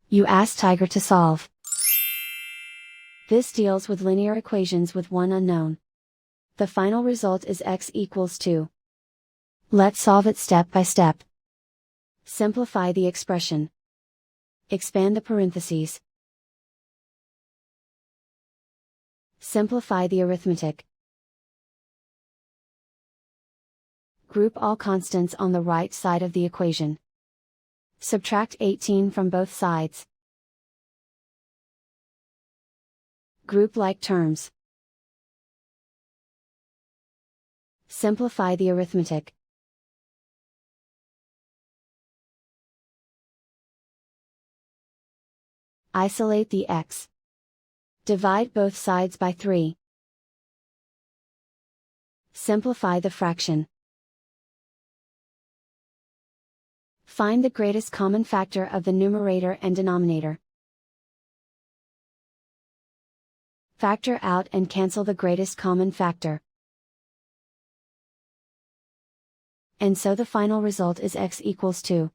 You ask Tiger to solve. This deals with linear equations with one unknown. The final result is x equals 2. Let's solve it step by step. Simplify the expression. Expand the parentheses. Simplify the arithmetic. Group all constants on the right side of the equation. Subtract 18 from both sides. Group like terms. Simplify the arithmetic. Isolate the x. Divide both sides by 3. Simplify the fraction. Find the greatest common factor of the numerator and denominator. Factor out and cancel the greatest common factor. And so the final result is x equals 2.